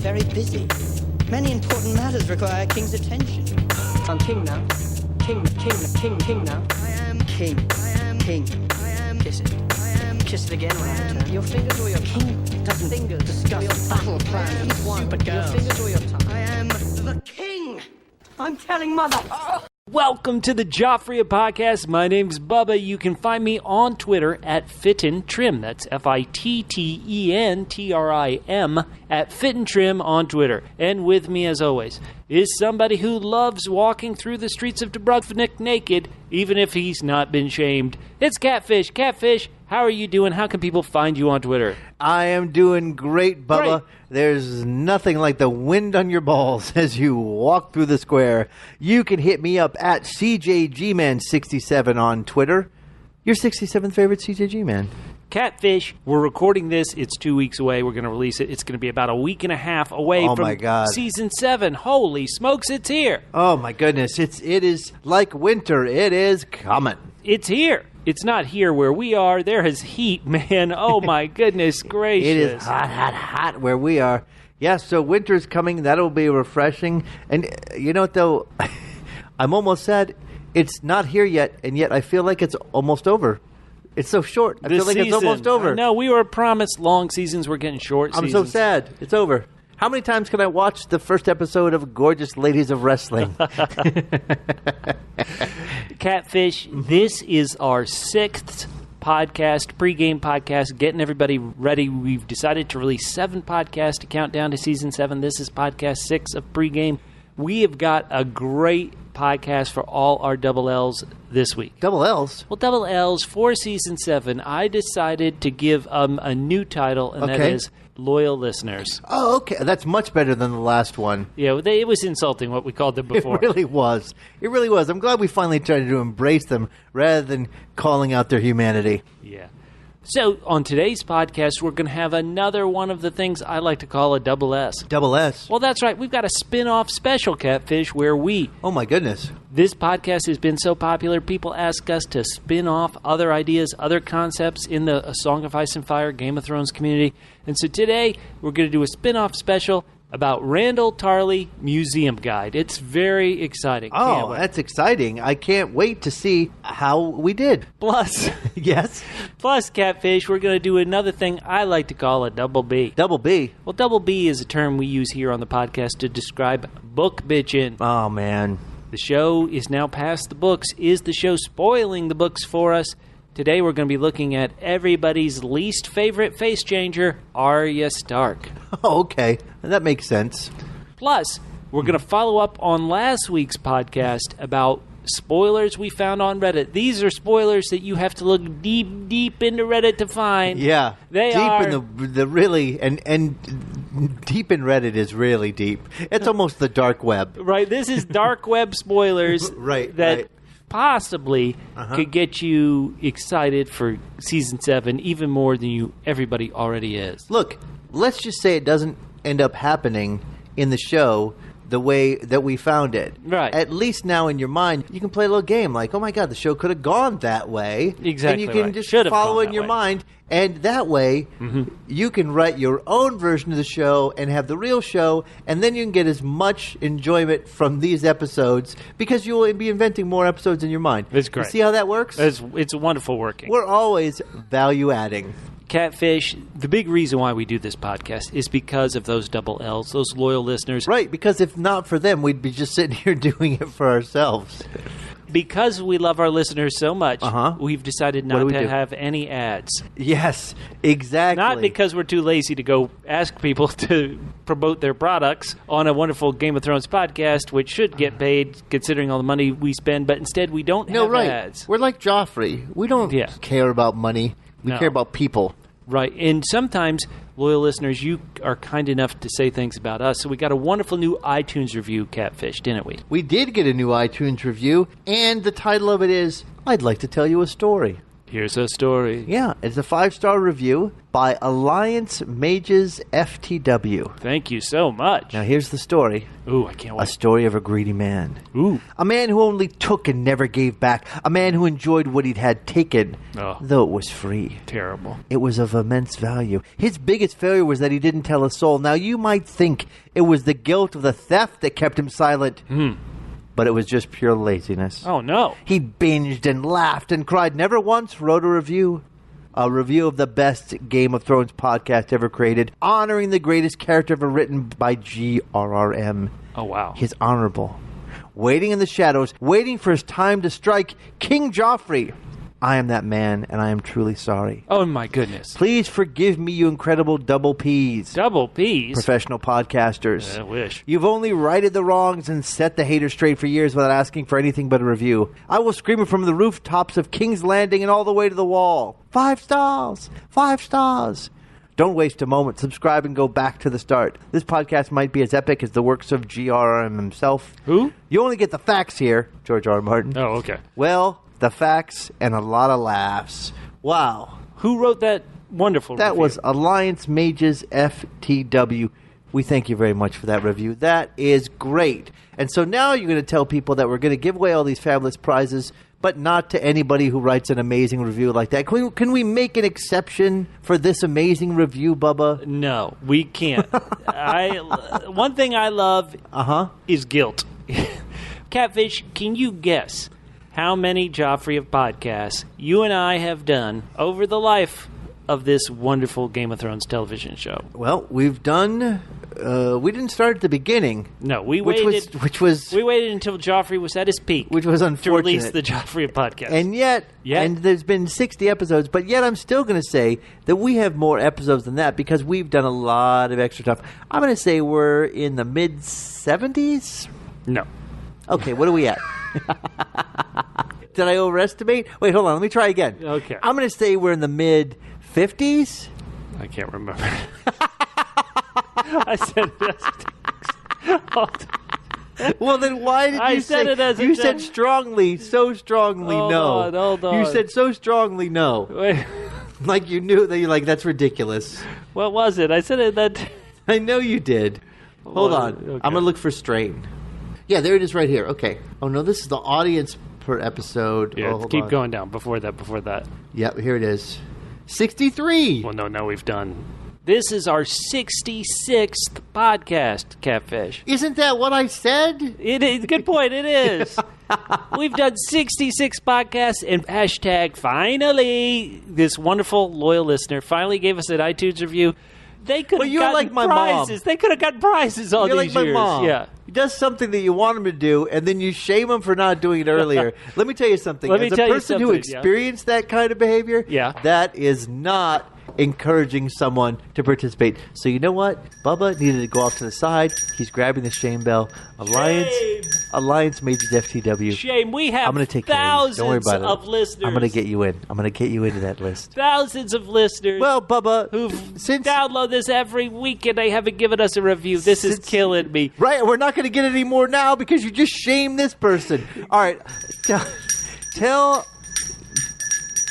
very busy. Many important matters require a king's attention. I'm king now. King now. I am king. I am king. I am... Kiss it. I am... Kiss it again when I return. Your fingers or your king doesn't Fingers. discuss your battle plans with stupid Your girls. fingers or your tongue. I am the king. I'm telling mother. Welcome to the Joffrey Podcast. My name's Bubba. You can find me on Twitter at FittenTrim. That's FITTENTRIM at FittenTrim on Twitter. And with me, as always, is somebody who loves walking through the streets of Dubrovnik naked, even if he's not been shamed. It's Catfish. Catfish, how are you doing? How can people find you on Twitter? I am doing great, Bubba. Great. There's nothing like the wind on your balls as you walk through the square. You can hit me up at CJGman67 on Twitter. Your 67th favorite CJG man. Catfish, we're recording this. It's 2 weeks away. We're going to release it. It's going to be about a week and a half away Oh from my God. Season 7. Holy smokes, it's here. Oh my goodness, it is like winter. It is coming. It's here. It's not here where we are. There is heat, man. Oh, my goodness gracious. It is hot where we are. Yeah, so winter's coming. That'll be refreshing. And you know what, though? I'm almost sad it's not here yet, and yet I feel like it's almost over. It's so short. I feel like it's almost over. No, we were promised long seasons. We're getting short I'm seasons. so sad. It's over. How many times can I watch the first episode of Gorgeous Ladies of Wrestling? Catfish, this is our 6th podcast, PreGame Podcast, getting everybody ready. We've decided to release 7 podcasts to count down to Season 7. This is Podcast 6 of PreGame. We have got a great podcast for all our double L's this week. Double L's? Well, double L's for Season 7, I decided to give a new title, and that Okay. is Loyal Listeners. Oh, okay. That's much better than the last one. Yeah, it was insulting what we called them before. It really was. It really was. I'm glad we finally tried to embrace them rather than calling out their humanity. Yeah. So, on today's podcast, we're going to have another one of the things I like to call a double S. Double S. Well, that's right. We've got a spin-off special, Catfish, where Oh, my goodness. this podcast has been so popular, people ask us to spin off other ideas, other concepts in the A Song of Ice and Fire, Game of Thrones community. And so today, we're going to do a spin-off special about Randyll Tarly-Museum Guide. It's very exciting. Can't Oh, wait. that's exciting. I can't wait to see how we did. Plus, Yes. Catfish, we're going to do another thing I like to call a double B. Double B. Well, double B is a term we use here on the podcast to describe book bitchin'. Oh, man. The show is now past the books. Is the show spoiling the books for us? Today we're going to be looking at everybody's least favorite face changer, Arya Stark. Oh, okay. That makes sense. Plus, we're going to follow up on last week's podcast about spoilers we found on Reddit. These are spoilers that you have to look deep into Reddit to find. Yeah. They deep are... in the really and deep in Reddit is really deep. It's almost the dark web. Right, this is dark web spoilers Right, that right. possibly could get you excited for Season 7 even more than everybody already is. Look, let's just say it doesn't end up happening in the show the way that we found it. Right. At least now in your mind, you can play a little game like, oh my God, the show could have gone that way. Exactly And you can right. just Should have follow gone in that your way. mind. And that way, you can write your own version of the show and have the real show, and then you can get as much enjoyment from these episodes because you will be inventing more episodes in your mind. That's great. You see how that works? It's wonderful working. We're always value adding. Catfish, the big reason why we do this podcast is because of those double L's, those loyal listeners. Right, because if not for them, we'd be just sitting here doing it for ourselves. Because we love our listeners so much, we've decided What not do we to do? have any ads. Yes, exactly. Not because we're too lazy to go ask people to promote their products on a wonderful Game of Thrones podcast, which should get paid considering all the money we spend, but instead we don't have ads. We're like Joffrey. We don't care about money. We No. care about people. Right, and sometimes, loyal listeners, you are kind enough to say things about us, so we got a wonderful new iTunes review, Catfish, didn't we? We did get a new iTunes review, and the title of it is, I'd like to tell you a story. Here's a story. Yeah, it's a 5-star review by Alliance Mages FTW. Thank you so much. Now here's the story. Ooh, I can't A wait. story of a greedy man. Ooh. A man who only took and never gave back. A man who enjoyed what he'd had taken, though it was free. Terrible. It was of immense value. His biggest failure was that he didn't tell a soul. Now, you might think it was the guilt of the theft that kept him silent. But it was just pure laziness. Oh, no. He binged and laughed and cried. Never once wrote a review of the best Game of Thrones podcast ever created, honoring the greatest character ever written by G.R.R.M. Oh, wow. His honorable. Waiting in the shadows, waiting for his time to strike, King Joffrey. I am that man, and I am truly sorry. Oh, my goodness. Please forgive me, you incredible double Ps. Double Ps? Professional podcasters. I wish. You've only righted the wrongs and set the haters straight for years without asking for anything but a review. I will scream it from the rooftops of King's Landing and all the way to the wall. 5 stars! 5 stars! Don't waste a moment. Subscribe and go back to the start. This podcast might be as epic as the works of G.R.R. himself. Who? You only get the facts here, George R.R. Martin. Oh, okay. Well, the facts and a lot of laughs. Wow. Who wrote that wonderful That review? was Alliance Mages FTW. We thank you very much for that review. That is great. And so now you're going to tell people that we're going to give away all these fabulous prizes, but not to anybody who writes an amazing review like that. Can we make an exception for this amazing review, Bubba? No, we can't. One thing I love is guilt. Catfish, can you guess how many Joffrey of podcasts you and I have done over the life of this wonderful Game of Thrones television show? Well, we've done... we didn't start at the beginning. No, we waited. We waited until Joffrey was at his peak, which was unfortunate, to release the Joffrey podcast. And yet, and there's been 60 episodes, but yet I'm still going to say that we have more episodes than that because we've done a lot of extra stuff. I'm going to say we're in the mid 70s. No. Okay, what are we at? Did I overestimate? Wait, hold on. Let me try again. Okay. I'm going to say we're in the mid 50s. I can't remember. I said it as Well, then why did you say it as you said strongly, so strongly no? Hold on. You said so strongly no. Wait. Like you knew that you're like, that's ridiculous. What was it? I said it that... I know you did. Hold on. Okay. I'm going to look for strain. Yeah, there it is right here. Okay. Oh, no, this is the audience per episode. Yeah, hold keep on. going down. Before that. Yep, here it is. 63. Well, no, we've done... This is our 66th podcast, Catfish. Isn't that what I said? It is. Good point, it is. We've done 66 podcasts, and hashtag finally, this wonderful, loyal listener finally gave us an iTunes review. They could have gotten like my prizes. mom. They could have gotten prizes all You're these like my years. mom. Yeah. He does something that you want him to do, and then you shame him for not doing it earlier. Let me tell you something. As a person who experienced that kind of behavior, that is not encouraging someone to participate. So you know what? Bubba needed to go off to the side. He's grabbing the shame bell. Alliance Mages FTW. Shame. We have I'm gonna take thousands Don't worry about of it. listeners. I'm going to get you in. I'm going to get you into that list. Thousands of listeners. Well, Bubba, who've download this every week and they haven't given us a review. This is killing me. Right. We're not going to get any more now because you just shamed this person. All right. Tell...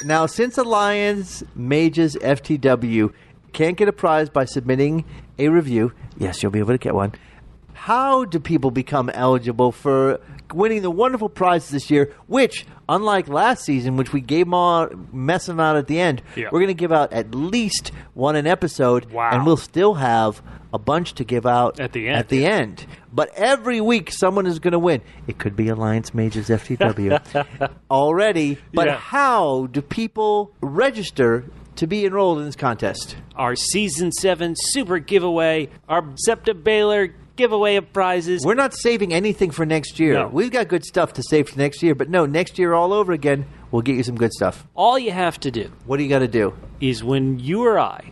Now, since Alliance Mages FTW can't get a prize by submitting a review, yes, you'll be able to get one. How do people become eligible for winning the wonderful prizes this year, which, unlike last season, which we gave them all, messing out at the end, we're going to give out at least one an episode, and we'll still have a bunch to give out at the end. But every week, someone is going to win. It could be Alliance Mages FTW already. But how do people register to be enrolled in this contest? Our Season 7 Super Giveaway, our Septa Baylor giveaway of prizes. We're not saving anything for next year. No. We've got good stuff to save for next year. But no, next year all over again, we'll get you some good stuff. All you have to do. What do you got to do? Is when you or I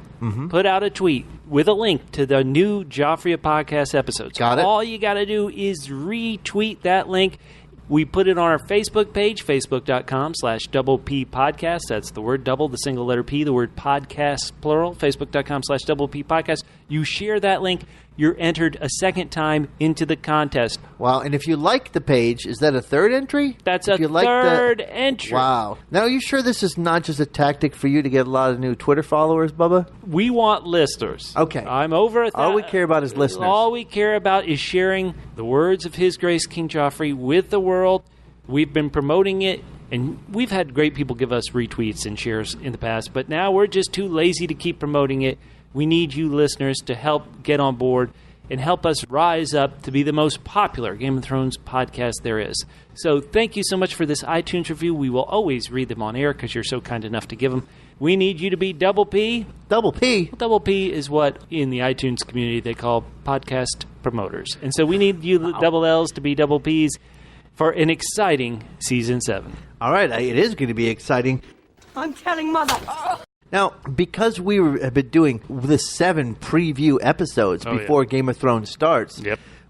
put out a tweet with a link to the new Joffrey podcast episodes. Got it. All you got to do is retweet that link. We put it on our Facebook page, facebook.com/double P podcast. That's the word double, the single letter P, the word podcast, plural, facebook.com/double P podcast. You share that link. you're entered a second time into the contest. Wow, and if you like the page, is that a third entry? That's if a you like third entry. Wow. Now, are you sure this is not just a tactic for you to get a lot of new Twitter followers, Bubba? We want listeners. Okay. I'm over at that. All we care about is listeners. All we care about is sharing the words of His Grace King Joffrey with the world. We've been promoting it, and we've had great people give us retweets and shares in the past, but now we're just too lazy to keep promoting it. We need you listeners to help get on board and help us rise up to be the most popular Game of Thrones podcast there is. So thank you so much for this iTunes review. We will always read them on air because you're so kind enough to give them. We need you to be Double P. Double P? Double P is what in the iTunes community they call podcast promoters. And so we need you double L's to be Double P's for an exciting Season 7. All right, it is going to be exciting. I'm telling Mother. Now, because we have been doing the 7 preview episodes before Game of Thrones starts,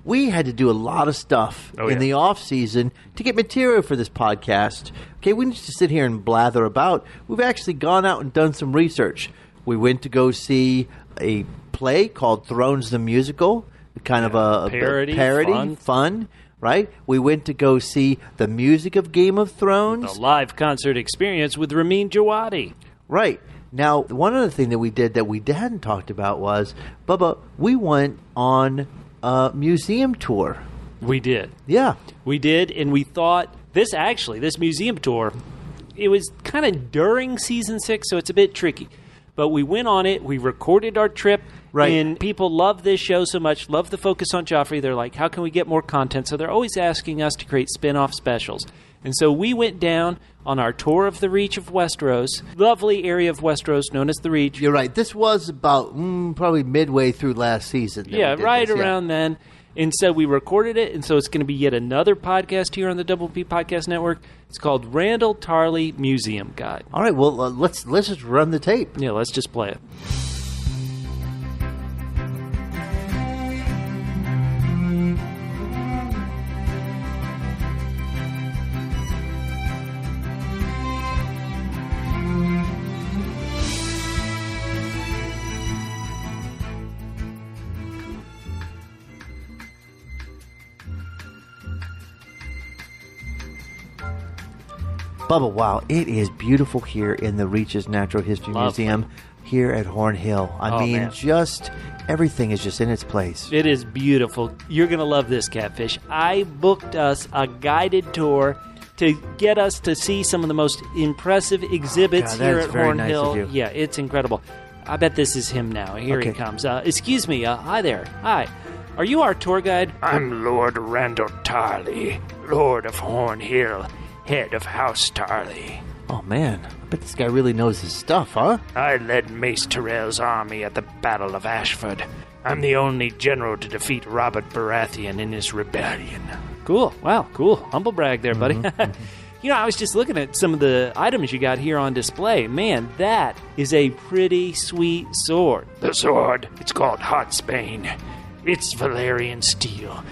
we had to do a lot of stuff in the off-season to get material for this podcast. Okay, we didn't just sit here and blather about. We've actually gone out and done some research. We went to go see a play called Thrones the Musical, kind of a parody, fun. Right? We went to go see the music of Game of Thrones. The live concert experience with Ramin Djawadi. Right. Now, one other thing that we did that we hadn't talked about was, Bubba, we went on a museum tour. We did. Yeah. We did, and we thought this museum tour, it was kind of during Season 6, so it's a bit tricky. But we went on it, we recorded our trip, and people love this show so much, love the focus on Joffrey. They're like, how can we get more content? So they're always asking us to create spin-off specials. And so we went down on our tour of the Reach of Westeros, lovely area of Westeros known as the Reach. You're right. This was about probably midway through last season. Yeah, right around then. And so we recorded it, and so it's going to be yet another podcast here on the Double P Podcast Network. It's called Randyll Tarly-Museum Guide. All right, well, let's just run the tape. Yeah, let's just play it. Bubba, wow, it is beautiful here in the Reaches Natural History Museum here at Horn Hill. I mean, just everything is just in its place. It is beautiful. You're going to love this, Catfish. I booked us a guided tour to get us to see some of the most impressive exhibits here at Horn Hill. Yeah, it's incredible. I bet this is him now. Here he comes. Excuse me. Hi there. Hi. Are you our tour guide? I'm Lord Randyll Tarly, Lord of Horn Hill, head of House Tarly. Oh, man. I bet this guy really knows his stuff, huh? I led Mace Tyrell's army at the Battle of Ashford. I'm the only general to defeat Robert Baratheon in his rebellion. Cool. Wow, cool. Humble brag there, buddy. You know, I was just looking at some of the items you got here on display. Man, that is a pretty sweet sword. The sword, it's called Heartsbane. It's Valyrian steel.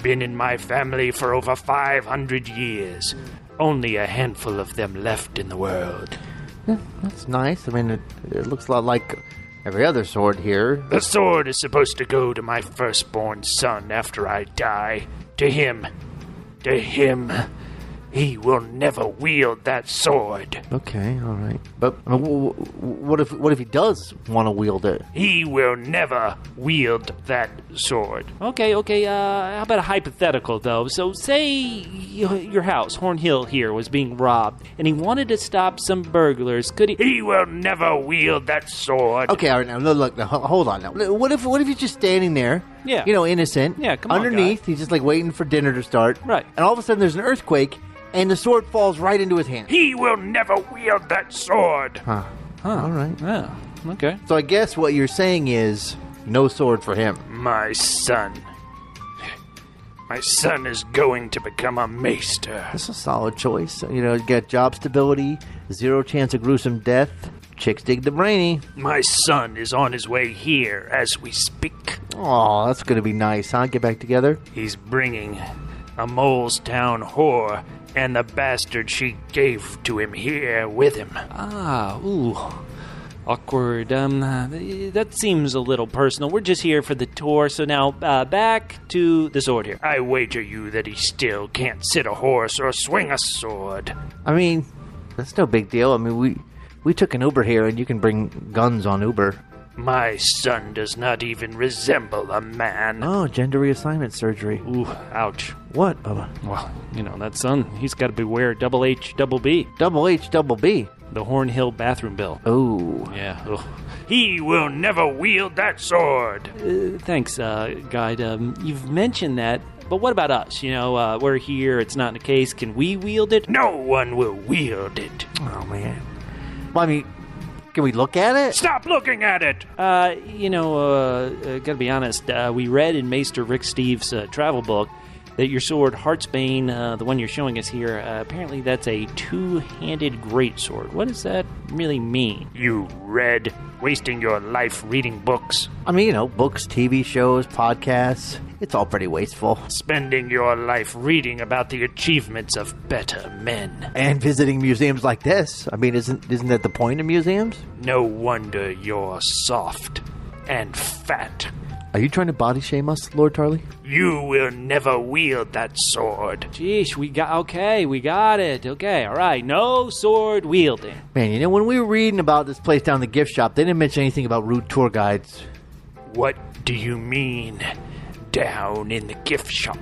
Been in my family for over 500 years. Only a handful of them left in the world. Yeah, that's nice. I mean, it looks a lot like every other sword here. The sword is supposed to go to my firstborn son after I die. To him, he will never wield that sword. Okay, all right. But what if he does want to wield it? He will never wield that sword. Okay. How about a hypothetical, though? So say your house, Horn Hill here, was being robbed, and he wanted to stop some burglars. Could he? He will never wield that sword. Okay, all right. Now, look, hold on. Now, what if he's just standing there? Yeah. You know, innocent. Yeah, come on, underneath, guy. He's just like waiting for dinner to start. Right. And all of a sudden there's an earthquake, and the sword falls right into his hand. He will never wield that sword. Huh. All right. Yeah. Okay. So I guess what you're saying is no sword for him. My son is going to become a maester. That's a solid choice. You know, get job stability, 0 chance of gruesome death. Chicks dig the brainy. My son is on his way here as we speak. Oh, that's going to be nice, huh? Get back together? He's bringing a Molestown whore and the bastard she gave to him here with him. Ooh. Awkward. That seems a little personal. We're just here for the tour, so now back to the sword here. I wager you that he still can't sit a horse or swing a sword. I mean, that's no big deal. I mean, we took an Uber here, and you can bring guns on Uber. My son does not even resemble a man. Oh, gender reassignment surgery. Ooh, ouch. What, Bubba? Well, that son, he's got to beware double H, double B. Double H, double B. The Hornhill bathroom bill. Oh. Yeah. Ugh. He will never wield that sword. Thanks, Guide. You've mentioned that, but what about us? We're here, it's not in the case. Can we wield it? No one will wield it. Oh, man. Well, I mean, can we look at it? Stop looking at it! Gotta be honest, we read in Maester Rick Steve's travel book that your sword, Heartsbane, the one you're showing us here, apparently that's a two-handed greatsword. What does that really mean? You read, wasting your life reading books. I mean, books, TV shows, podcasts. It's all pretty wasteful. Spending your life reading about the achievements of better men. And visiting museums like this. I mean, isn't that the point of museums? No wonder you're soft and fat. Are you trying to body shame us, Lord Tarly? You will never wield that sword. Jeesh, we got it. Okay, all right, no sword wielding. Man, when we were reading about this place down in the gift shop, they didn't mention anything about rude tour guides. What do you mean, down in the gift shop?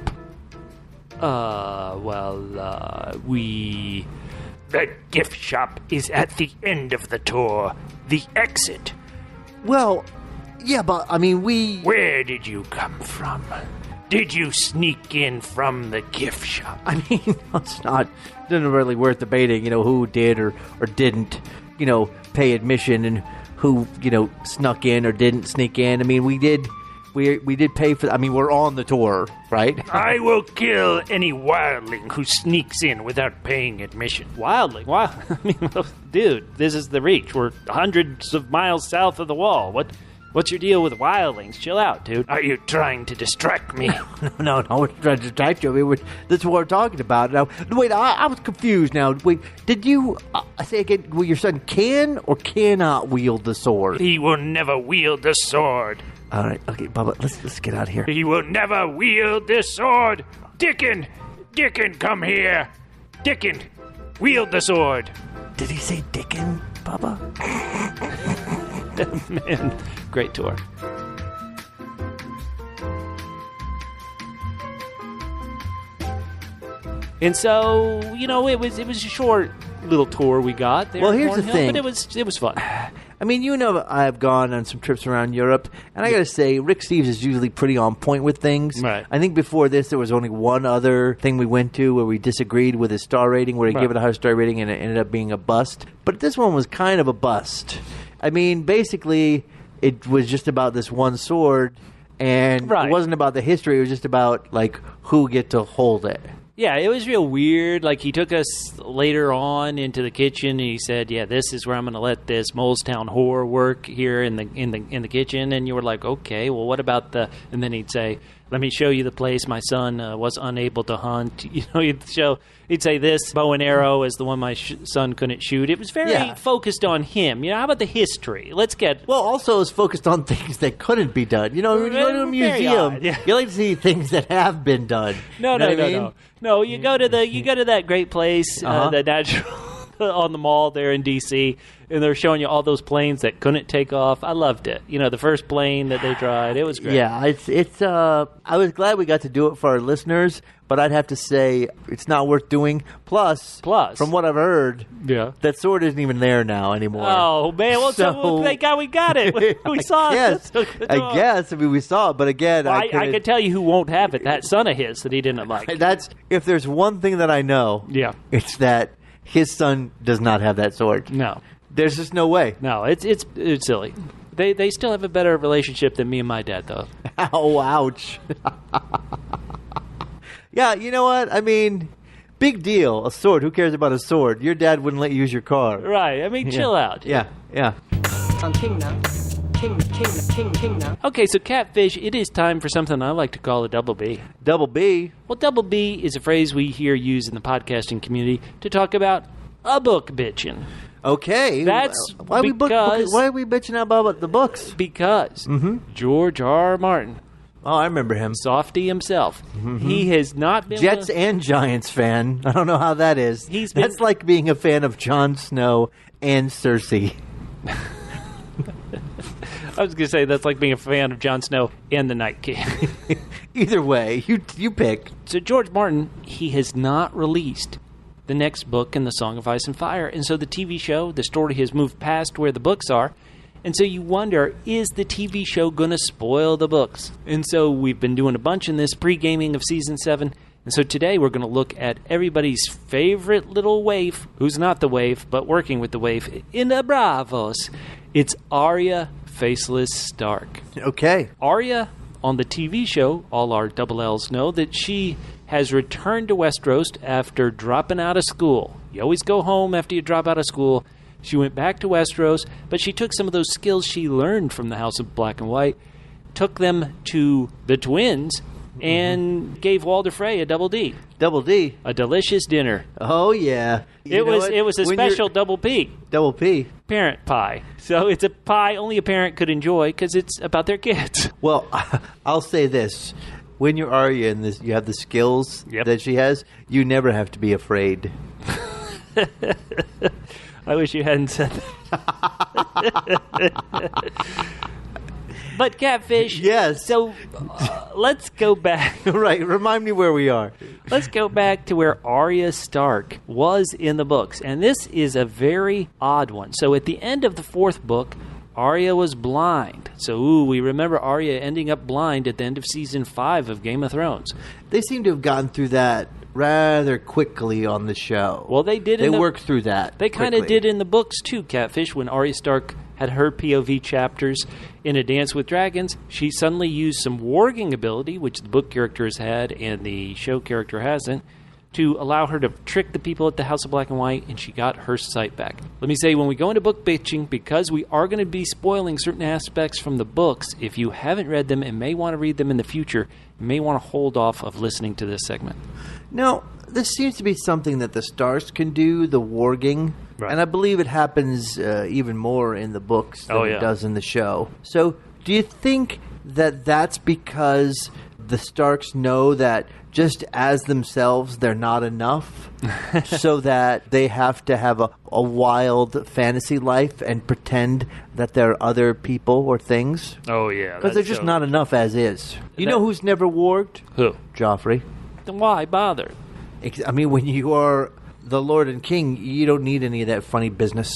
The gift shop is at the end of the tour. The exit. Well, yeah, but, I mean, Where did you come from? Did you sneak in from the gift shop? I mean, it's not really worth debating, who did or didn't, pay admission and who, snuck in or didn't sneak in. I mean, we did pay for, we're on the tour, right? I will kill any wildling who sneaks in without paying admission. Wildling? Wow. Dude, this is the Reach. We're hundreds of miles south of the wall. What's your deal with wildlings? Chill out, dude. Are you trying to distract me? No, we're trying to distract you. I mean, that's what we're talking about. Now, wait, I was confused now. Wait, did you say again, your son can or cannot wield the sword? He will never wield the sword. All right, okay, Bubba, let's get out of here. He will never wield this sword. Dickon, come here. Dickon, wield the sword. Did he say Dickon, Bubba? Man, great tour. And so, it was a short little tour we got there. Well, here's the thing. But it was fun. I mean, I've gone on some trips around Europe, and I got to say, Rick Steves is usually pretty on point with things. Right. I think before this, there was only one other thing we went to where we disagreed with his star rating, where he gave it a high star rating, and it ended up being a bust. But this one was kind of a bust. I mean, basically, it was just about this one sword, and it wasn't about the history. It was just about, who get to hold it. Yeah, it was real weird. He took us later on into the kitchen, and he said, "Yeah, this is where I'm going to let this Molestown horror work here in the kitchen." And you were like, "Okay, well, what about the?" And then he'd say, "Let me show you the place my son was unable to hunt." He'd say this bow and arrow is the one my son couldn't shoot. It was very focused on him. How about the history? Let's get... Well, also it's focused on things that couldn't be done. When you go to a museum, you like to see things that have been done. No. No, you go to that great place, the natural on the mall there in D.C., and they're showing you all those planes that couldn't take off. I loved it. The first plane that they tried, it was great. Yeah, it's. I was glad we got to do it for our listeners, but I'd have to say it's not worth doing. Plus, from what I've heard, that sword isn't even there now anymore. Oh man! Well, so thank God we got it. We saw it. I guess. I mean, we saw it, but again, I can tell you who won't have it. That son of his that he didn't like. That's if there's one thing that I know. Yeah, it's that his son does not have that sword. No. There's just no way. No, it's silly. They still have a better relationship than me and my dad, though. Oh, ouch. Yeah, you know what? I mean, big deal. A sword. Who cares about a sword? Your dad wouldn't let you use your car. Right. I mean, chill out. Yeah. I'm king now. King now. Okay, so Catfish, it is time for something I like to call a double B. Double B? Well, double B is a phrase we hear used in the podcasting community to talk about a book bitchin'. Okay. That's why are we because- why are we bitching out about the books? Because George R.R. Martin, Oh, I remember him. Softy himself, he has not been Jets and Giants fan. I don't know how that is. That's like being a fan of Jon Snow and Cersei. I was going to say that's like being a fan of Jon Snow and the Night King. Either way, you pick. So George Martin, he has not released the next book in the Song of Ice and Fire, and so the TV show, the story has moved past where the books are. And so you wonder, is the TV show going to spoil the books? And so we've been doing a bunch in this pre-gaming of Season 7. And so today we're going to look at everybody's favorite little waif, who's not the waif, but working with the waif, in the Bravos. It's Arya Faceless Stark. Okay. Arya, on the TV show, all our double L's know that she has returned to Westeros after dropping out of school. You always go home after you drop out of school. She went back to Westeros, but she took some of those skills she learned from the House of Black and White, took them to the twins, and gave Walder Frey a double D. Double D? A delicious dinner. Oh, yeah. It was a special double P. Double P. Parent pie. So it's a pie only a parent could enjoy because it's about their kids. Well, I'll say this. When you're Arya and you have the skills that she has, you never have to be afraid. I wish you hadn't said that. But Catfish. Yes. So let's go back. Right. Remind me where we are. Let's go back to where Arya Stark was in the books. And this is a very odd one. So at the end of the 4th book, Arya was blind. So, we remember Arya ending up blind at the end of Season 5 of Game of Thrones. They seem to have gone through that rather quickly on the show. Well, they did. They worked through that. They kind of did in the books too, Catfish. When Arya Stark had her POV chapters in A Dance with Dragons, she suddenly used some warging ability, which the book characters had and the show character hasn't, to allow her to trick the people at the House of Black and White, and she got her sight back. Let me say, when we go into book bitching, because we are going to be spoiling certain aspects from the books, if you haven't read them and may want to read them in the future, you may want to hold off of listening to this segment. No, this seems to be something that the Starks can do, the warging. Right. And I believe it happens even more in the books than it does in the show. So do you think that that's because the Starks know that just as themselves, they're not enough, so that they have to have a wild fantasy life and pretend that they're other people or things? Oh, yeah. Because they're just not enough as is. You know who's never warged? Who? Joffrey. Then why bother? I mean, when you are the Lord and King, you don't need any of that funny business.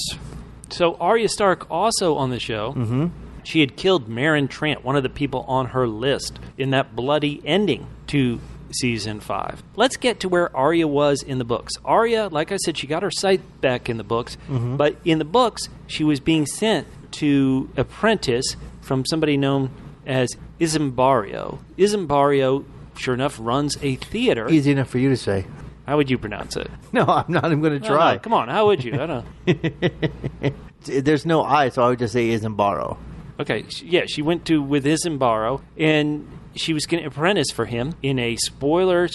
So Arya Stark also on the show, she had killed Meryn Trant, one of the people on her list, in that bloody ending to Season 5. Let's get to where Arya was in the books. Arya, like I said, she got her sight back in the books, but in the books, she was being sent to apprentice from somebody known as Isambard. Isambard, sure enough, runs a theater. Easy enough for you to say. How would you pronounce it? No, I'm not even going to try. No, come on, how would you? I don't know. There's no I, so I would just say Isambard. Okay, yeah, she went with Isambard, and she was going to apprentice for him in a spoiler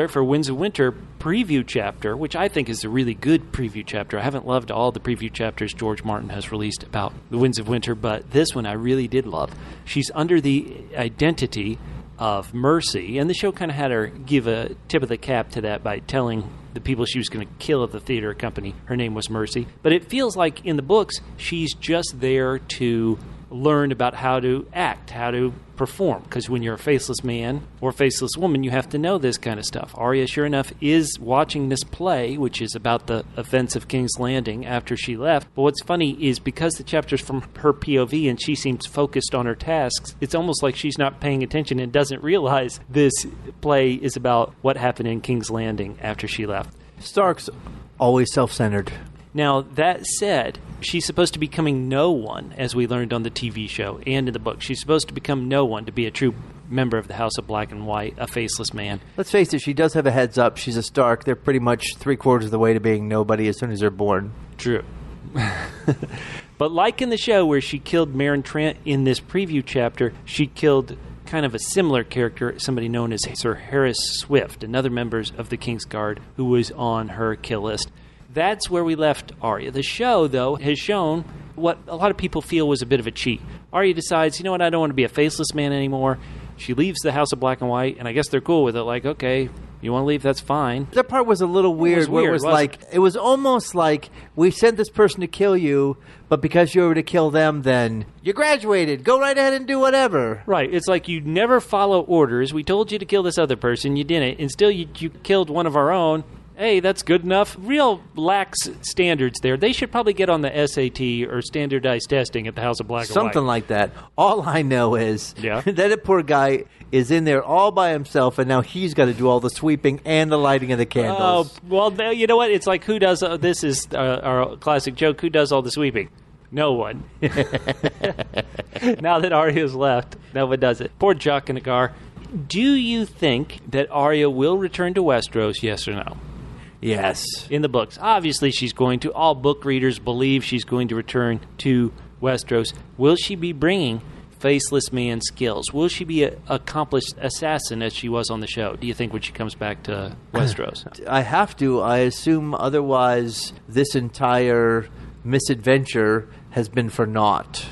for Winds of Winter preview chapter, which I think is a really good preview chapter. I haven't loved all the preview chapters George Martin has released about the Winds of Winter, but this one I really did love. She's under the identity of Mercy, and the show kind of had her give a tip of the cap to that by telling the people she was going to kill at the theater company her name was Mercy. But it feels like in the books she's just there to learn about how to act, how to perform, because when you're a faceless man or faceless woman, you have to know this kind of stuff. Arya, sure enough, is watching this play, which is about the events of King's Landing after she left. But what's funny is because the chapter's from her POV and she seems focused on her tasks, it's almost like she's not paying attention and doesn't realize this play is about what happened in King's Landing after she left. Stark's always self-centered. Now, that said, she's supposed to be becoming no one, as we learned on the TV show and in the book. She's supposed to become no one to be a true member of the House of Black and White, a faceless man. Let's face it, she does have a heads up. She's a Stark. They're pretty much 3/4 of the way to being nobody as soon as they're born. True. But like in the show where she killed Meryn Trant in this preview chapter, she killed kind of a similar character, somebody known as Sir Harris Swift, another member of the King's Guard who was on her kill list. That's where we left Arya. The show, though, has shown what a lot of people feel was a bit of a cheat. Arya decides, you know what, I don't want to be a faceless man anymore. She leaves the House of Black and White, and I guess they're cool with it. Like, okay, you want to leave, that's fine. That part was a little weird. It was almost like, we sent this person to kill you, but because you were to kill them, then you graduated. Go right ahead and do whatever. Right. It's like you never follow orders. We told you to kill this other person. You didn't. And still you killed one of our own. Hey, that's good enough. Real lax standards there. They should probably get on the SAT or standardized testing at the House of Black and White. Something like that. All I know is that poor guy is in there all by himself, and now he's got to do all the sweeping and the lighting of the candles. Oh, well, you know what? It's like, who does this is our classic joke. Who does all the sweeping? No one. Now that Arya's left, no one does it. Poor Jock in the car. Do you think that Arya will return to Westeros, yes or no? Yes. In the books. Obviously, she's going to. All book readers believe she's going to return to Westeros. Will she be bringing faceless man skills? Will she be an accomplished assassin as she was on the show, do you think, when she comes back to Westeros? I have to. I assume otherwise this entire misadventure has been for naught.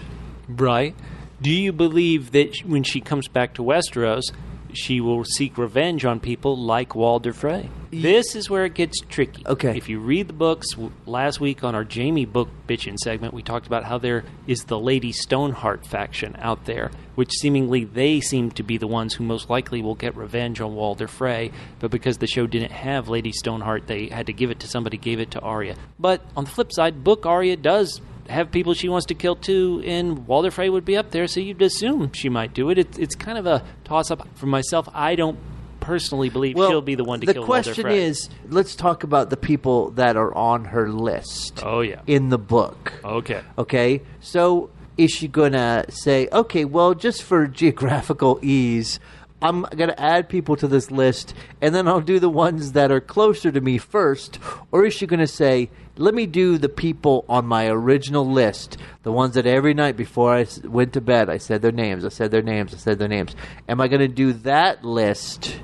Right. Do you believe that when she comes back to Westeros, she will seek revenge on people like Walder Frey? This is where it gets tricky. Okay. If you read the books, last week on our Jaime book Bitchin segment, we talked about how there is the Lady Stoneheart faction out there, which seemingly they seem to be the ones who most likely will get revenge on Walder Frey, but because the show didn't have Lady Stoneheart, they had to give it to somebody, gave it to Arya. But on the flip side, book Arya does have people she wants to kill too, and Walder Frey would be up there, so you'd assume she might do it. It's kind of a toss-up. For myself, I don't personally believe she'll be the one to kill Walder Frey. The question is, let's talk about the people that are on her list. Oh, yeah. In the book. Okay? So is she going to say, okay, well, just for geographical ease, I'm going to add people to this list, and then I'll do the ones that are closer to me first? Or is she going to say, let me do the people on my original list, the ones that every night before I went to bed, I said their names, I said their names, I said their names. Am I going to do that list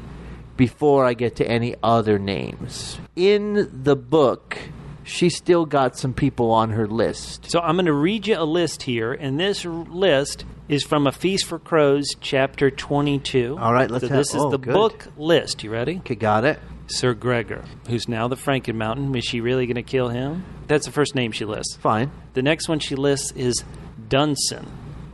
before I get to any other names? In the book, she still got some people on her list. So I'm going to read you a list here, and this list is from A Feast for Crows, chapter 22. All right, let's so this is the book list. You ready? Okay, got it. Sir Gregor, who's now the Franken Mountain. Is she really going to kill him? That's the first name she lists. Fine. The next one she lists is Dunson.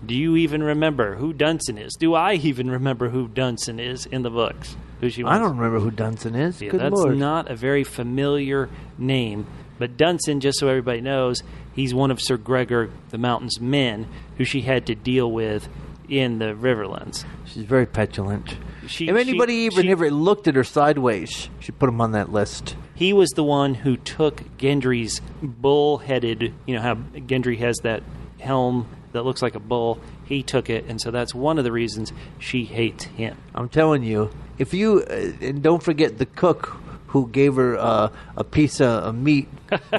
Do you even remember who Dunson is? Do I even remember who Dunson is in the books? Who she wants? I don't remember who Dunson is. Yeah, Good that's Lord. not a very familiar name. But Dunson, just so everybody knows, he's one of Sir Gregor the Mountain's men who she had to deal with in the Riverlands. She's very petulant. If anybody ever looked at her sideways, she put him on that list. He was the one who took Gendry's bull-headed, you know how Gendry has that helm that looks like a bull. He took it, and so that's one of the reasons she hates him. I'm telling you, if you, and don't forget the cook who gave her a piece of meat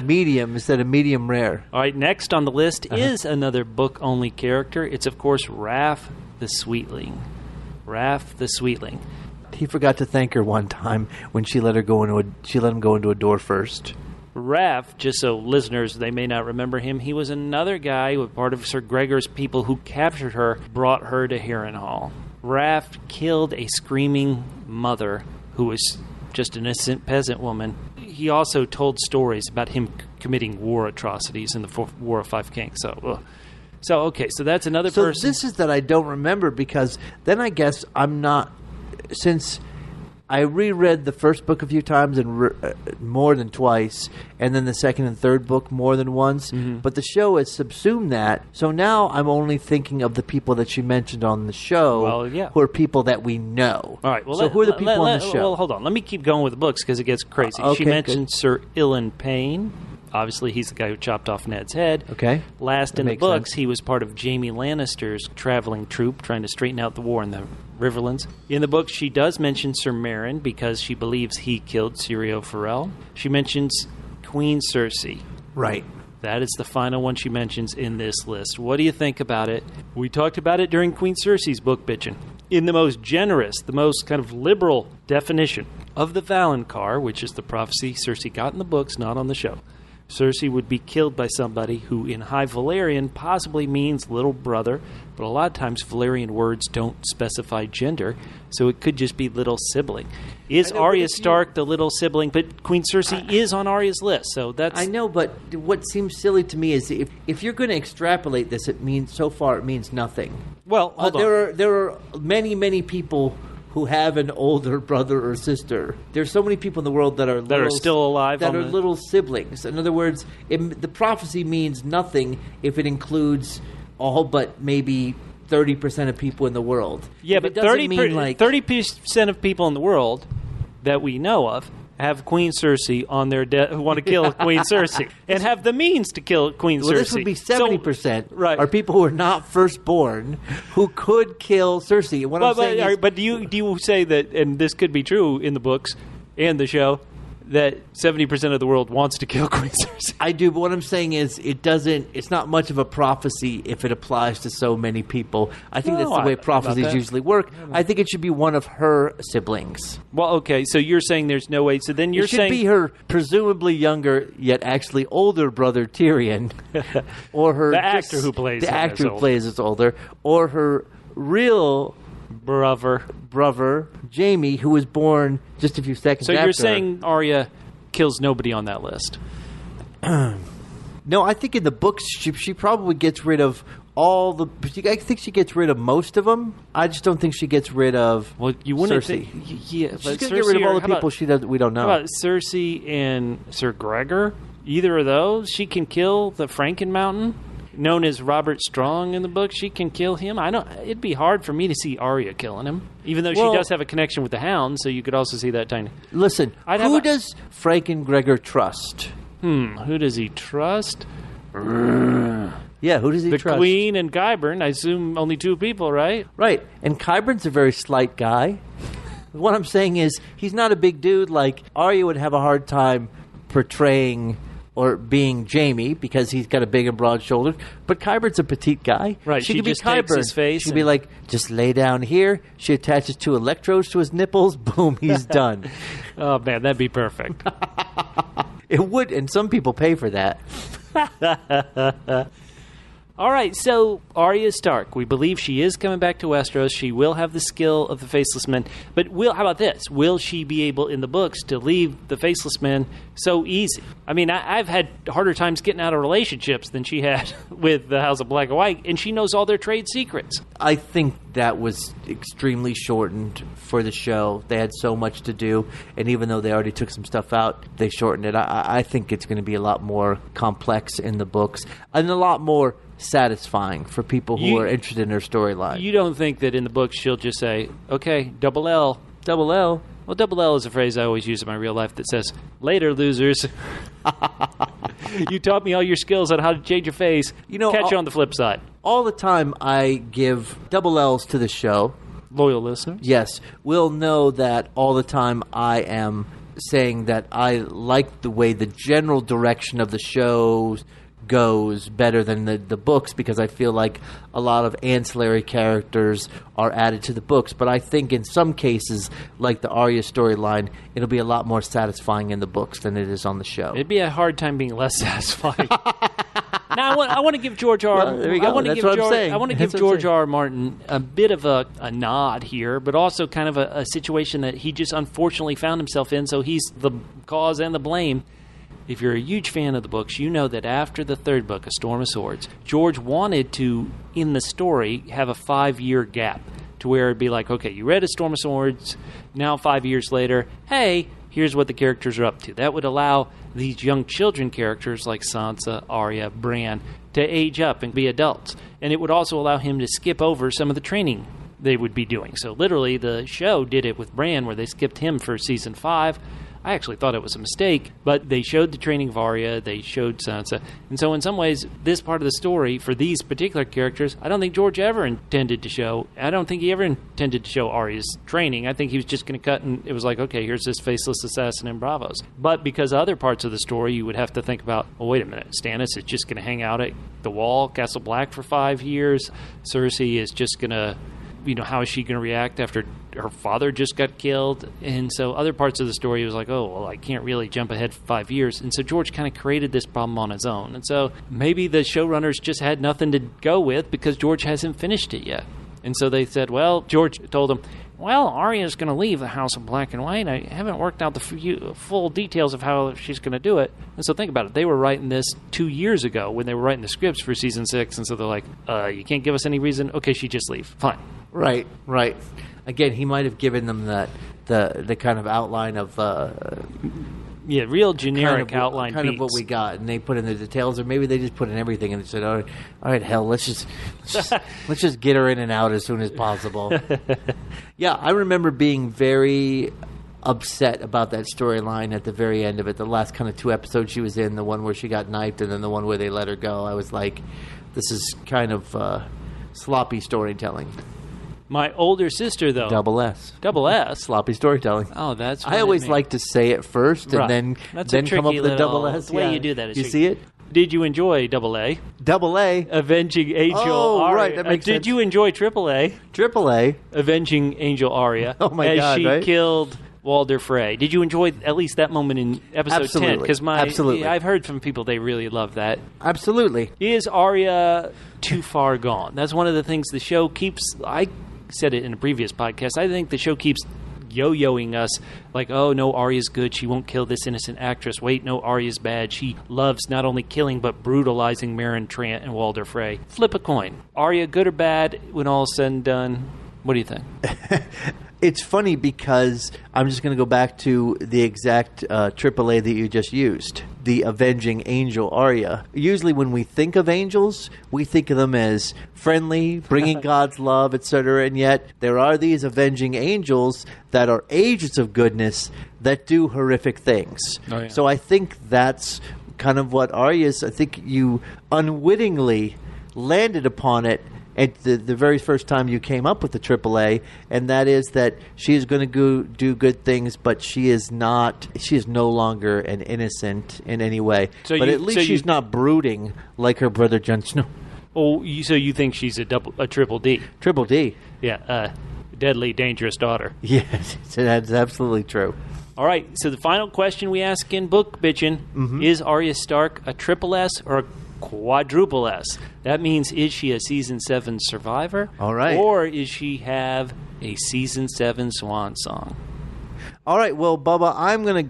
medium instead of medium rare. All right, next on the list is another book-only character. It's, of course, Raff the Sweetling. Raff the Sweetling. He forgot to thank her one time when she let him go into a door first. Raff, just so listeners, they may not remember him, he was another guy with part of Sir Gregor's people who captured her, brought her to Harrenhal. Raff killed a screaming mother who was just an innocent peasant woman. He also told stories about him committing war atrocities in the War of Five Kings. So that's another person. So this is that I don't remember, because then I guess I'm not, since I reread the first book a few times and more than twice, and then the second and third book more than once. Mm-hmm. But the show has subsumed that. So now I'm only thinking of the people that she mentioned on the show, who are people that we know. All right. Well, so who are the people on the show? Well, hold on. Let me keep going with the books because it gets crazy. She mentioned Sir Ilan Payne. Obviously, he's the guy who chopped off Ned's head. Okay. Last in the books, he was part of Jaime Lannister's traveling troupe trying to straighten out the war in the Riverlands. In the book, she does mention Sir Meryn because she believes he killed Syrio Forel. She mentions Queen Cersei. Right. That is the final one she mentions in this list. What do you think about it? We talked about it during Queen Cersei's book, Bitchin. In the most generous, the most kind of liberal definition of the Valonqar, which is the prophecy Cersei got in the books, not on the show, Cersei would be killed by somebody who in High Valyrian possibly means little brother, but a lot of times Valyrian words don't specify gender, so it could just be little sibling. Is Arya Stark the little sibling? But Queen Cersei is on Arya's list, so that's... I know, but what seems silly to me is if you're going to extrapolate this, it means nothing. Well, hold on. There are many, many people who have an older brother or sister. There's so many people in the world that are still alive, that are little siblings. In other words, the prophecy means nothing if it includes all but maybe 30% of people in the world. Yeah, if but it doesn't mean 30% of people in the world that we know of have Queen Cersei on their who want to kill Queen Cersei and have the means to kill Queen Cersei. Well, this would be 70%. So, right. Are people who are not firstborn who could kill Cersei. But do you say that, and this could be true in the books and the show, that 70% of the world wants to kill Queen Cersei? I do, but what I'm saying is it's not much of a prophecy if it applies to so many people. I think that's the way prophecies usually work. I think it should be one of her siblings. Well, okay, so you're saying there's no way. So then you're saying... It should be her presumably younger, yet actually older brother Tyrion. Or her... The actor who plays is older. Or her real... brother Jaime, who was born just a few seconds after. So you're saying Arya kills nobody on that list? No, I think in the books she probably gets rid of all the... I think she gets rid of most of them. I just don't think she gets rid of you wouldn't Cersei. Yeah, she's going to get rid of all the people we don't know. How about Cersei and Sir Gregor? Either of those? She can kill the Franken Mountain, known as Robert Strong in the book. She can kill him. It'd be hard for me to see Arya killing him, even though she does have a connection with the Hound, so you could also see that tiny... Listen, who does Franken Gregor trust? Who does he trust? Yeah, who does he trust? The Queen and Qyburn. I assume only two people, right? Right, and Qyburn's a very slight guy. What I'm saying is, he's not a big dude. Like, Arya would have a hard time portraying... or being Jaime, because he's got a big and broad shoulder. But Qyburn's a petite guy. Right, she could just be Qyburn. takes his face. She'd be like, just lay down here. She attaches 2 electrodes to his nipples. Boom, he's done. Oh, man, that'd be perfect. It would, and some people pay for that. All right, so Arya Stark, we believe she is coming back to Westeros. She will have the skill of the Faceless Men. But how about this? Will she be able, in the books, to leave the Faceless Men so easy? I mean, I've had harder times getting out of relationships than she had with the House of Black and White, and she knows all their trade secrets. I think that was extremely shortened for the show. They had so much to do, and even though they already took some stuff out, they shortened it. I think it's going to be a lot more complex in the books, and a lot more satisfying for people who are interested in her storyline. You don't think that in the books she'll just say, okay, double L. Double L? Well, double L is a phrase I always use in my real life that says, later, losers. You taught me all your skills on how to change your face. Catch you on the flip side. All the time I give double L's to the show. Loyal listeners? Yes. Will know that all the time I am saying that I like the way the general direction of the show goes better than the books, because I feel like a lot of ancillary characters are added to the books. But I think in some cases, like the Arya storyline, it'll be a lot more satisfying in the books than it is on the show. It'd be a hard time being less satisfying. Now, I want to give George R. Well, there you go. I want to give George R. R. Martin a bit of a nod here, but also kind of a situation that he just unfortunately found himself in, so he's the cause and the blame. If you're a huge fan of the books, you know that after the third book, A Storm of Swords, George wanted to, in the story, have a 5-year gap to where it'd be like, okay, you read A Storm of Swords, now 5 years later, hey, here's what the characters are up to. That would allow these young children characters like Sansa, Arya, Bran to age up and be adults. And it would also allow him to skip over some of the training they would be doing. So literally, the show did it with Bran, where they skipped him for season 5. I actually thought it was a mistake, but they showed the training of Arya, they showed Sansa, and so in some ways, this part of the story, for these particular characters, I don't think George ever intended to show. I don't think he ever intended to show Arya's training. I think he was just going to cut, and it was like, okay, here's this faceless assassin in Bravos. But because other parts of the story, you would have to think about, oh, wait a minute, Stannis is just going to hang out at the Wall, Castle Black for 5 years. Cersei is just going to how is she going to react after her father just got killed? And so other parts of the story was like, oh, well, I can't really jump ahead 5 years. And so George kind of created this problem on his own. And so maybe the showrunners just had nothing to go with because George hasn't finished it yet. And so they said, well, George told them, well, Arya's going to leave the House of Black and White. I haven't worked out the full details of how she's going to do it. And so think about it. They were writing this 2 years ago when they were writing the scripts for season 6. And so they're like, you can't give us any reason? Okay, she just leave. Fine. Right. Again, he might have given them the kind of outline of... real generic outline kind of what we got, and they put in the details, or maybe they just put in everything and they said, all right, hell, let's just get her in and out as soon as possible. Yeah, I remember being very upset about that storyline at the very end of it. The last kind of 2 episodes she was in, the one where she got knifed and then the one where they let her go. I was like, this is kind of sloppy storytelling. My older sister, though. Double S. Sloppy storytelling. Oh, that's what I always like to say it first and then come up with a double S. The way you do that is you see it? Did you enjoy Double A? Double A. Avenging Angel Arya. Right, that makes sense. Did you enjoy Triple A? Triple A. Avenging Angel Arya. Oh, my God, as she right? killed Walder Frey. Did you enjoy at least that moment in episode 10? Because Absolutely. I've heard from people they really love that. Absolutely. Is Arya too far gone? That's one of the things the show keeps... I said it in a previous podcast. I think the show keeps yo-yoing us like, oh, no, Arya's good. She won't kill this innocent actress. Wait, no, Arya's bad. She loves not only killing but brutalizing Meryn Trant and Walder Frey. Flip a coin. Arya good or bad when all is said and done? What do you think? It's funny because I'm just going to go back to the exact AAA that you just used, the Avenging Angel Arya. Usually when we think of angels, we think of them as friendly, bringing God's love, etc. And yet there are these Avenging Angels that are agents of goodness that do horrific things. Oh, yeah. So I think that's kind of what Arya is. I think you unwittingly landed upon it at the very first time you came up with the AAA, and that is that she is going to do good things, but she is no longer an innocent in any way. But at least she's not brooding like her brother Jon Snow. Oh, so you think she's a triple D? Triple D. Yeah, deadly, dangerous daughter. Yes, that's absolutely true. All right, so the final question we ask in Book Bitchin' is Arya Stark a triple S or a quadruple S? That means, is she a season 7 survivor? All right. Or is she have a season 7 swan song? All right, well, Bubba, I'm gonna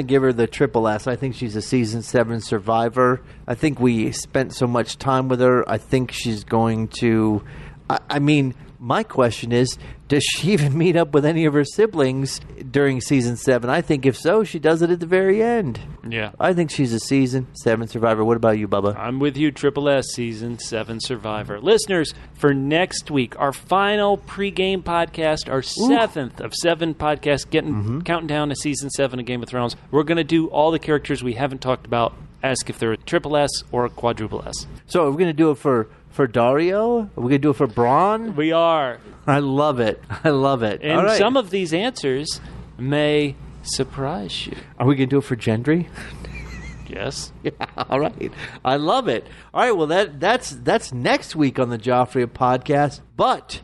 give her the triple S. I think she's a season 7 survivor. I think we spent so much time with her. I think she's going to. I mean, my question is, does she even meet up with any of her siblings during season 7? I think if so, she does it at the very end. Yeah. I think she's a season 7 survivor. What about you, Bubba? I'm with you, Triple S, season 7 survivor. Listeners, for next week, our final pregame podcast, our 7th of 7 podcasts, counting down to season 7 of Game of Thrones. We're going to do all the characters we haven't talked about, ask if they're a triple S or a quadruple S. So are we going to do it for Dario? Are we going to do it for Bronn? We are. I love it. And all right. Some of these answers may surprise you. Are we going to do it for Gendry? Yes. Yeah, all right. I love it. All right, well, that's next week on the Joffrey podcast. But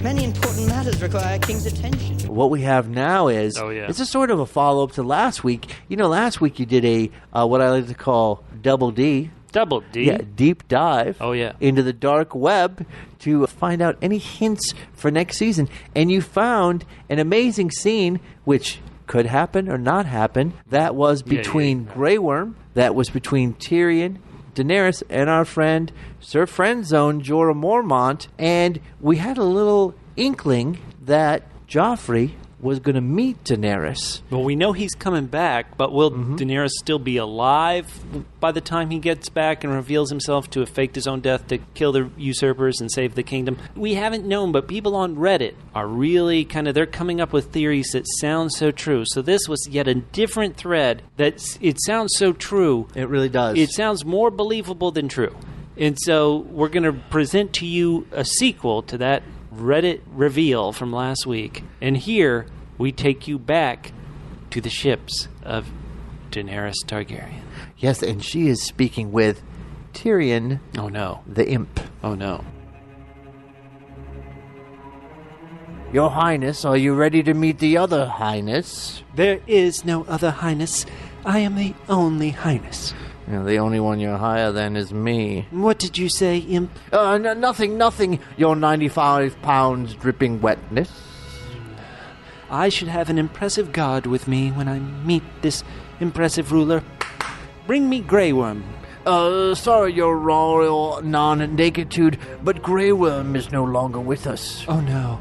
many important matters require King's attention. What we have now is it's a sort of a follow-up to last week. You know, last week you did a what I like to call Double D. Double D? Yeah, deep dive into the dark web to find out any hints for next season. And you found an amazing scene, which could happen or not happen. That was between Grey Worm, that was between Tyrion, Daenerys, and our friend Sir Friendzone Jorah Mormont. And we had a little inkling that Joffrey was going to meet Daenerys. Well, we know he's coming back, but will Daenerys still be alive by the time he gets back and reveals himself to have faked his own death to kill the usurpers and save the kingdom? We haven't known, but people on Reddit are really they're coming up with theories that sound so true. So this was yet a different thread that it sounds so true. It really does. It sounds more believable than true. And so we're going to present to you a sequel to that Reddit reveal from last week. And here we take you back to the ships of Daenerys Targaryen. Yes, and she is speaking with Tyrion. Oh no. The imp. Oh no. Your Highness, are you ready to meet the other Highness? There is no other Highness. I am the only Highness. The only one you're higher than is me. What did you say, imp? Nothing. Your 95 pounds dripping wetness. I should have an impressive guard with me when I meet this impressive ruler. Bring me Grey Worm. Sorry, your royal non-negitude, but Grey Worm is no longer with us. Oh, no.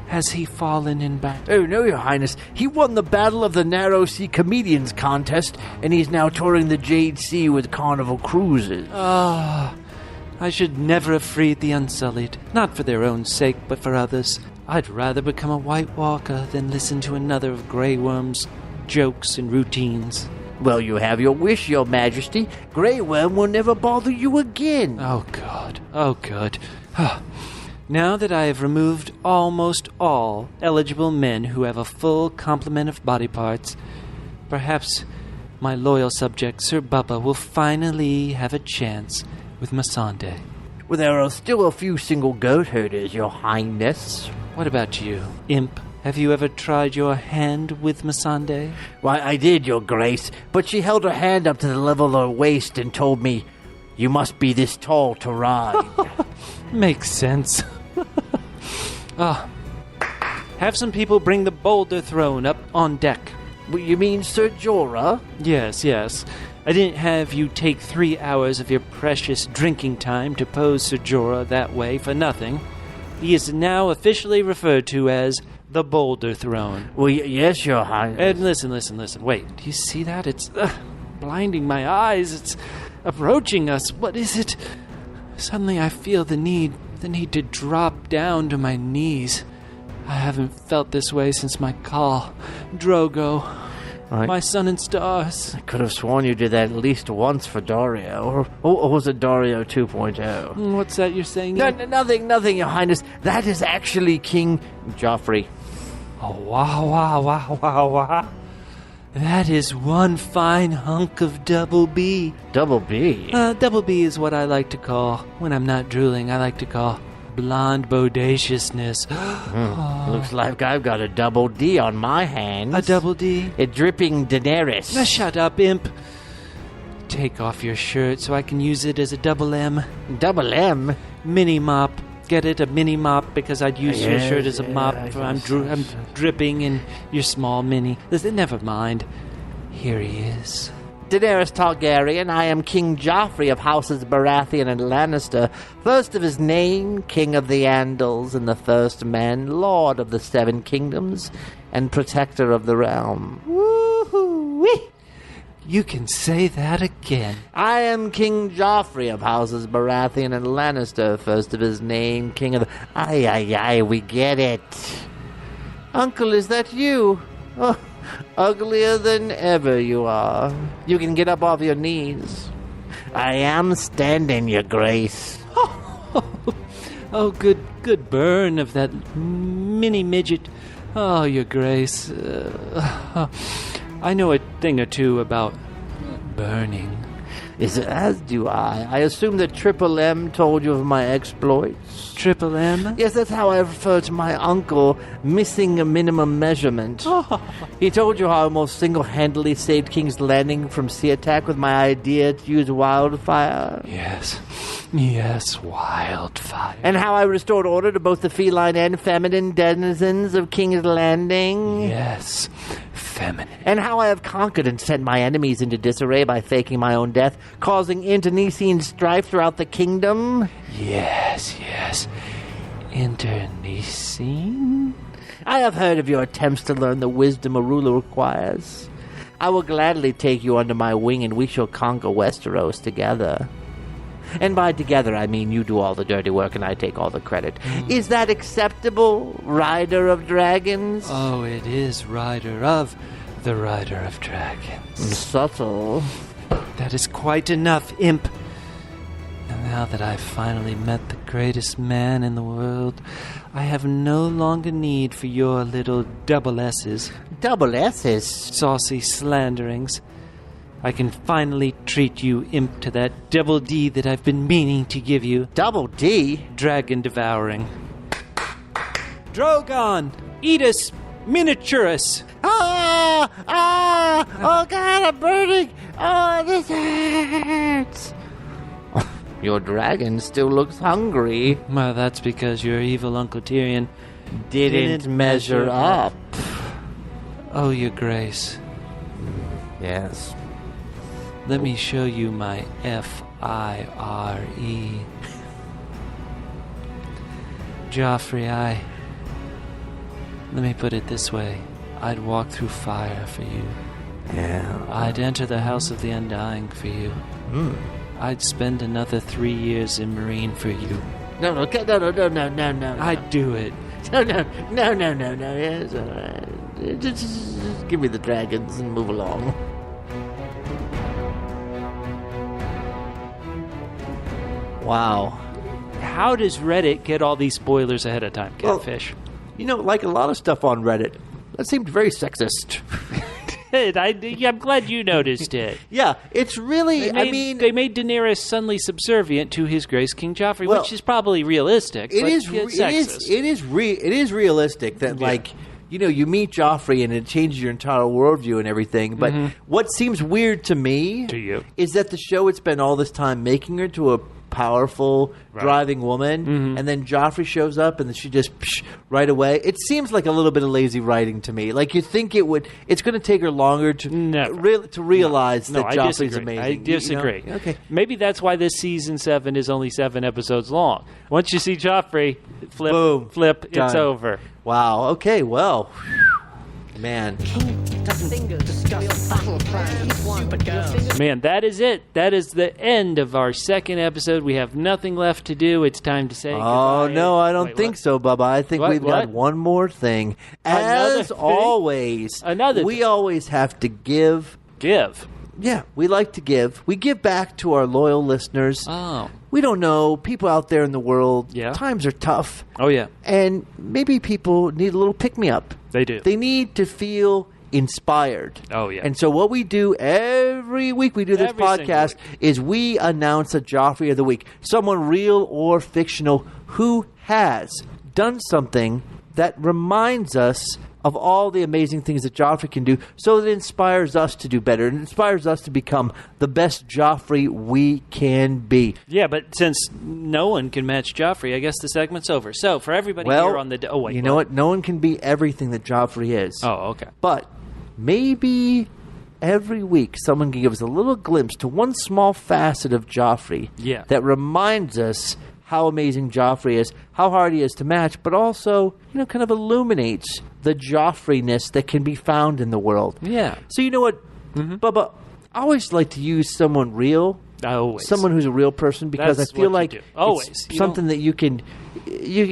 Has he fallen in battle? Oh, no, Your Highness. He won the Battle of the Narrow Sea Comedians contest, and he's now touring the Jade Sea with Carnival Cruises. I should never have freed the Unsullied. Not for their own sake, but for others. I'd rather become a White Walker than listen to another of Grey Worm's jokes and routines. Well, you have your wish, Your Majesty. Grey Worm will never bother you again. Oh, God. Oh, good. Now that I have removed almost all eligible men who have a full complement of body parts, perhaps my loyal subject, Sir Bubba, will finally have a chance with Missandei. Well, there are still a few single goat herders, Your Highness. What about you, imp? Have you ever tried your hand with Missandei? Why, I did, Your Grace, but she held her hand up to the level of her waist and told me, "You must be this tall to ride." Makes sense. Have some people bring the boulder throne up on deck. You mean Sir Jorah? Yes. I didn't have you take 3 hours of your precious drinking time to pose Sir Jorah that way for nothing. He is now officially referred to as the Boulder Throne. Well, yes, Your Highness. And listen. Wait, do you see that? It's blinding my eyes. It's approaching us. What is it? Suddenly I feel the need to drop down to my knees. I haven't felt this way since my call. Drogo, my sun and stars. I could have sworn you did that at least once for Dario. Or was it Dario 2.0? What's that you're saying? Nothing, Your Highness. That is actually King Joffrey. Oh, wow. That is one fine hunk of double B. Double B? Double B is what I like to call, when I'm not drooling, I like to call blonde bodaciousness. Looks like I've got a double D on my hands. A double D? A dripping Daenerys. Now shut up, imp. Take off your shirt so I can use it as a double M. Double M? Mini mop. Get it? A mini mop, because I'd use your shirt as a mop. I'm dripping in your small mini. Listen, never mind. Here he is. Daenerys Targaryen, I am King Joffrey of Houses Baratheon and Lannister, first of his name, King of the Andals and the First Men, Lord of the Seven Kingdoms, and Protector of the Realm. Woo-hoo-wee! You can say that again. I am King Joffrey of Houses Baratheon and Lannister, first of his name, King of the... Aye, we get it. Uncle, is that you? Oh, uglier than ever you are. You can get up off your knees. I am standing, Your Grace. Oh, good burn of that mini midget. Oh, Your Grace. I know a thing or two about burning. As do I. I assume that Triple M told you of my exploits. Triple M? Yes, that's how I refer to my uncle, missing a minimum measurement. He told you how I almost single-handedly saved King's Landing from sea attack with my idea to use wildfire. Yes, wildfire. And how I restored order to both the feline and feminine denizens of King's Landing. Yes, feminine. And how I have conquered and sent my enemies into disarray by faking my own death, causing internecine strife throughout the kingdom. Yes. Internecine? I have heard of your attempts to learn the wisdom a ruler requires. I will gladly take you under my wing and we shall conquer Westeros together. And by together, I mean you do all the dirty work and I take all the credit. Is that acceptable, Rider of Dragons? Oh, it is Rider of the Rider of Dragons. Subtle. That is quite enough, imp. And now that I've finally met the greatest man in the world, I have no longer need for your little double S's. Double S's? Saucy slanderings. I can finally treat you, imp, to that double D that I've been meaning to give you. Double D? Dragon devouring. Drogon, Edis, Miniaturus. Oh God, I'm burning. Oh, this hurts. Your dragon still looks hungry. Well, that's because your evil Uncle Tyrion Didn't measure up. Oh, your grace. Yes. Let me show you my Fire. Joffrey, let me put it this way. I'd walk through fire for you. Yeah. I'd enter the House of the Undying for you. I'd spend another 3 years in Marine for you. No. I'd do it. No. Yes, all right. Just give me the dragons and move along. Wow. How does Reddit get all these spoilers ahead of time, Catfish? Well, like a lot of stuff on Reddit, that seemed very sexist. I'm glad you noticed it. Yeah, it's really, they made Daenerys suddenly subservient to His Grace King Joffrey, Well, which is probably realistic. It but is. it's It is. sexist. It is realistic that, Yeah. like, you meet Joffrey and it changes your entire worldview and everything. But what seems weird to me To you. is that the show had spent all this time making her into a powerful, driving woman, and then Joffrey shows up and she just right away. It seems like a little bit of lazy writing to me. Like, you think it's going to take her longer to realize that I Joffrey's disagree. amazing. I disagree. Okay. Maybe that's why this season 7 is only 7 episodes long. Once you see Joffrey, Boom. flip, it's Done. over. Wow. Okay. Well, man. Doesn't discuss battle plans. He's one, but girls. Man, that is it. That is the end of our second episode. We have nothing left to do. It's time to say Oh, goodbye. no, I don't Wait, think what? so, Bubba. I think What? we've got What? one more thing. Another As thing? always, Another we thing. always have to give. Give. Yeah, we like to give. We give back to our loyal listeners. Oh. We don't know. People out there in the world, Yeah. times are tough. Oh, yeah. And maybe people need a little pick-me-up. They do. They need to feel inspired. Oh, yeah. And so what we do every week we do this Every single podcast is we announce a Joffrey of the Week. Someone real or fictional who has done something that reminds us of all the amazing things that Joffrey can do, so that it inspires us to do better. It inspires us to become the best Joffrey we can be. Yeah, but since no one can match Joffrey, I guess the segment's over. So, for everybody here on the... Oh, wait. you know what? No one can be everything that Joffrey is. Oh, okay. But maybe every week someone can give us a little glimpse to one small facet of Joffrey that reminds us how amazing Joffrey is, how hard he is to match, but also, kind of illuminates the Joffrey-ness that can be found in the world. Yeah. So you know what, Bubba? I always like to use someone real. Always. Someone who's a real person, because That's I feel what you like do. Always. it's You something that you can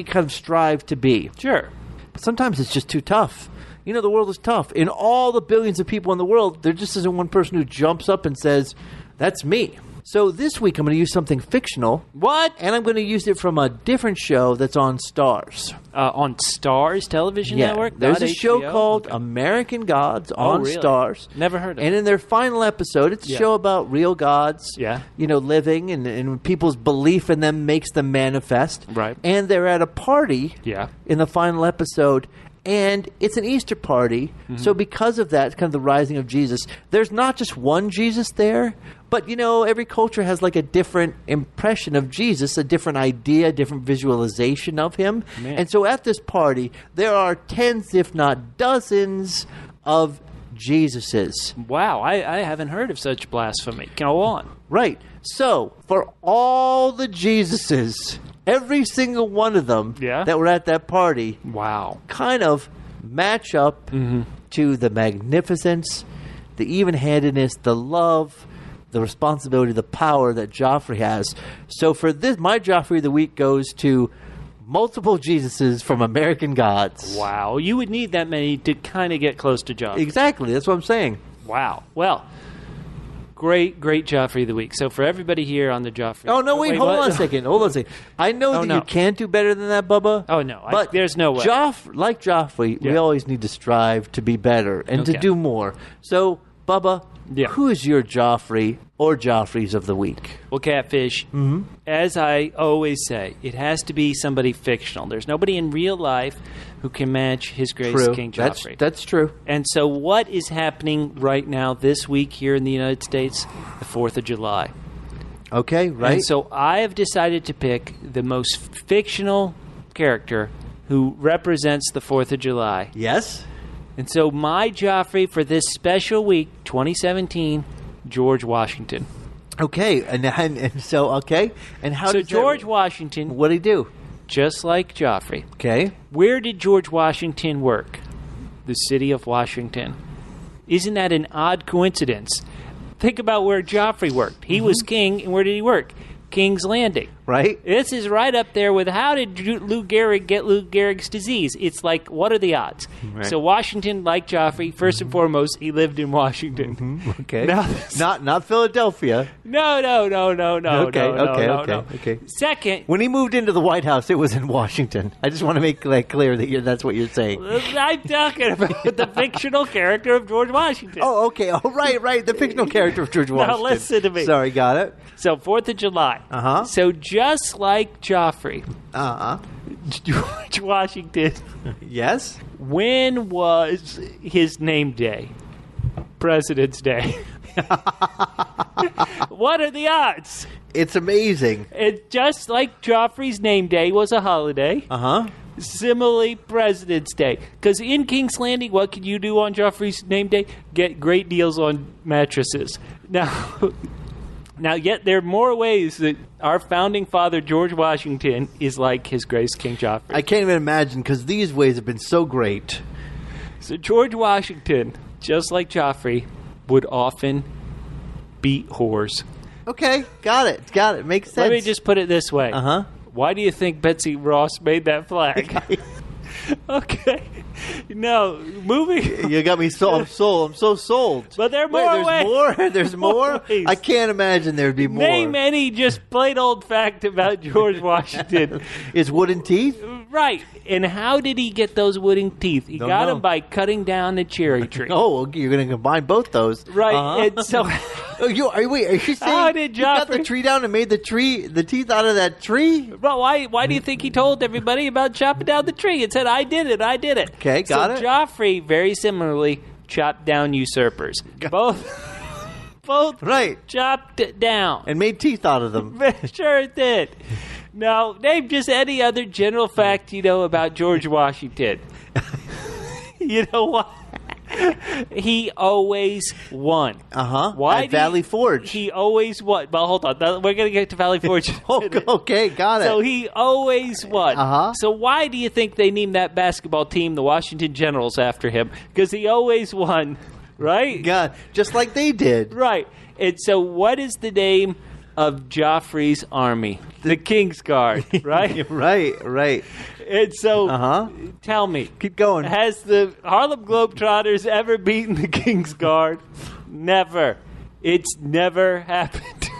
kind of strive to be. Sure. But sometimes it's just too tough. The world is tough. In all the billions of people in the world, there just isn't one person who jumps up and says, "That's me." So this week I'm going to use something fictional. What? And I'm going to use it from a different show that's on Stars. On Stars Television Network? There's Not a show HBO? called Okay. American Gods on really? Stars. Never heard of And it. in their final episode, it's a show about real gods, Yeah. living, and people's belief in them makes them manifest. Right. And they're at a party Yeah. in the final episode, and it's an Easter party. So because of that, it's kind of the rising of Jesus. There's not just one Jesus there, but, every culture has like a different impression of Jesus, a different idea, different visualization of him. Man. And so at this party, there are tens, if not dozens, of Jesuses. Wow, I haven't heard of such blasphemy. Go on. Right. So, for all the Jesuses, every single one of them that were at that party, Wow. kind of match up to the magnificence, the even-handedness, the love, the responsibility, the power that Joffrey has. So for this, my Joffrey of the Week goes to multiple Jesuses from American Gods. Wow. You would need that many to kind of get close to Joffrey. Exactly. That's what I'm saying. Wow. Well, great Joffrey of the Week. So for everybody here on the Joffrey... Oh, no, wait, hold on a second. I know that you can't do better than that, Bubba. Oh, no. But there's no way. Like Joffrey, we always need to strive to be better and to Okay. do more. So Bubba, Yeah. who is your Joffrey or Joffreys of the week? Well, Catfish, as I always say, it has to be somebody fictional. There's nobody in real life who can match His Grace True. King Joffrey. That's true. And so what is happening right now this week here in the United States? The 4th of July. Okay, right. And so I have decided to pick the most fictional character who represents the 4th of July. Yes? And so my Joffrey for this special week, 2017, George Washington. Okay, and so, okay. And how So does George that, Washington, what'd he do? just like Joffrey, Okay. where did George Washington work? The city of Washington. Isn't that an odd coincidence? Think about where Joffrey worked. He was king, and where did he work? King's Landing. Right? This is right up there with how did Lou Gehrig get Lou Gehrig's disease? It's like, what are the odds? Right. So Washington, like Joffrey, first and foremost, he lived in Washington. Okay. Now- Not Philadelphia. No. Okay. Second, When he moved into the White House, it was in Washington. I just want to make that clear that that's what you're saying. I'm talking about the fictional character of George Washington. Oh, okay. Oh, right. The fictional character of George Washington. Now listen to me. Sorry, got it. So 4th of July. Uh-huh. So just like Joffrey, Uh-huh. George Washington, Yes? when was his name day? President's Day. What are the odds? It's amazing. It just like Joffrey's name day was a holiday. Uh-huh. Similarly, President's Day. Because in King's Landing, what could you do on Joffrey's name day? Get great deals on mattresses. Now, yet there are more ways that our founding father, George Washington, is like His Grace King Joffrey. I can't even imagine because these ways have been so great. So George Washington, just like Joffrey, would often beat whores. Okay, got it. Makes sense. Let me just put it this way. Uh-huh. Why do you think Betsy Ross made that flag? Okay. No, moving. You got me sold. I'm so sold. But there are Wait, more ways. more? There's more? ways. I can't imagine there'd be more. Name any just plain old fact about George Washington. Is wooden teeth? Right. And how did he get those wooden teeth? He Don't got know. them by cutting down a cherry tree. Oh, okay, you're going to combine both those. Right. Uh-huh. And so Are you saying How did he cut the Joffrey- tree down and made the teeth out of that tree? Well, why do you think he told everybody about chopping down the tree and said, I did it. Okay, got it. So Joffrey, very similarly, chopped down usurpers. Both Right. chopped it down. And made teeth out of them. Sure it did. Now, name just any other general fact you know about George Washington. You know what? He always won. Uh-huh. Why At Valley Forge. He always won. Well, hold on. We're going to get to Valley Forge. Okay, got it. So he always won. Uh-huh. So why do you think they named that basketball team the Washington Generals after him? Because he always won, right? God, just like they did. Right. And so what is the name of Joffrey's army? The King's Guard, right? Right. And so Uh-huh. tell me, Keep going. has the Harlem Globetrotters ever beaten the King's Guard? Never. It's never happened.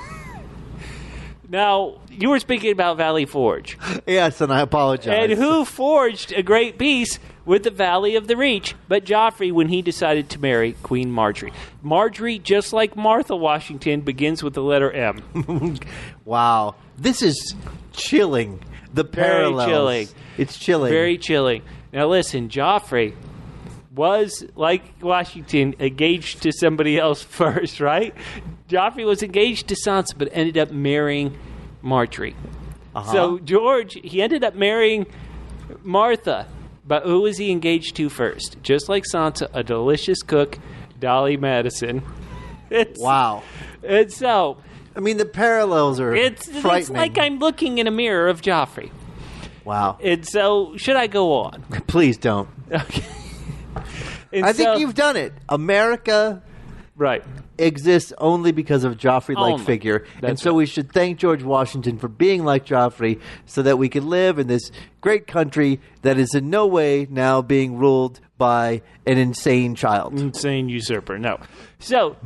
Now, you were speaking about Valley Forge. Yes, and I apologize. And who forged a great peace with the Valley of the Reach but Joffrey when he decided to marry Queen Marjorie? Marjorie, just like Martha Washington, begins with the letter M. Wow. This is chilling. The parallels. chilling. It's chilling. Very chilling. Now listen, Joffrey was, like Washington, engaged to somebody else first, right? Joffrey was engaged to Sansa but ended up marrying Marjorie. Uh-huh. So George, he ended up marrying Martha. But who was he engaged to first? Just like Sansa, a delicious cook, Dolly Madison. Wow. And so I mean, the parallels are it's frightening. like I'm looking in a mirror of Joffrey. Wow. And so, should I go on? Please don't. Okay. And I think so- you've done it. America right. exists only because of a Joffrey-like Only. figure. And That's so right. we should thank George Washington for being like Joffrey so that we can live in this great country that is in no way now being ruled by an insane child. Insane usurper. No. So,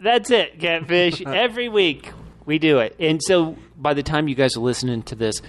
that's it, Catfish. Every week we do it. And so, by the time you guys are listening to this,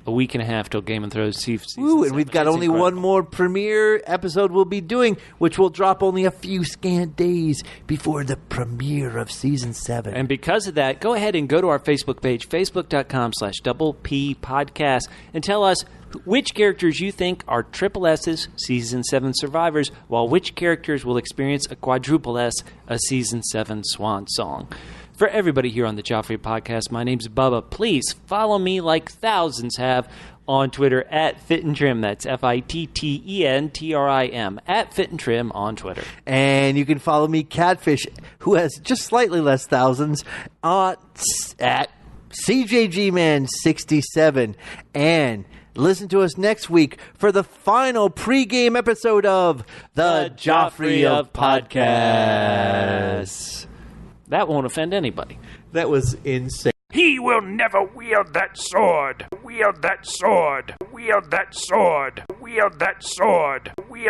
a week and a half till Game of Thrones season Ooh, and 7. we've got It's only incredible. one more premiere episode we'll be doing, which will drop only a few scant days before the premiere of season 7. And because of that, go ahead and go to our Facebook page, facebook.com/P Podcast, and tell us which characters you think are triple S's, season 7 survivors, while which characters will experience a quadruple S, a season 7 swan song. For everybody here on the Joffrey Podcast, my name's Bubba. Please follow me like thousands have on Twitter at Fit and Trim. That's FITTENTRIM at Fit and Trim on Twitter. And you can follow me, Catfish, who has just slightly less thousands, at CJGman67. And listen to us next week for the final pregame episode of the Joffrey of Podcasts. That won't offend anybody. That was insane. He will never wield that sword. Wield that sword. Wield that sword. Wield that sword. Wield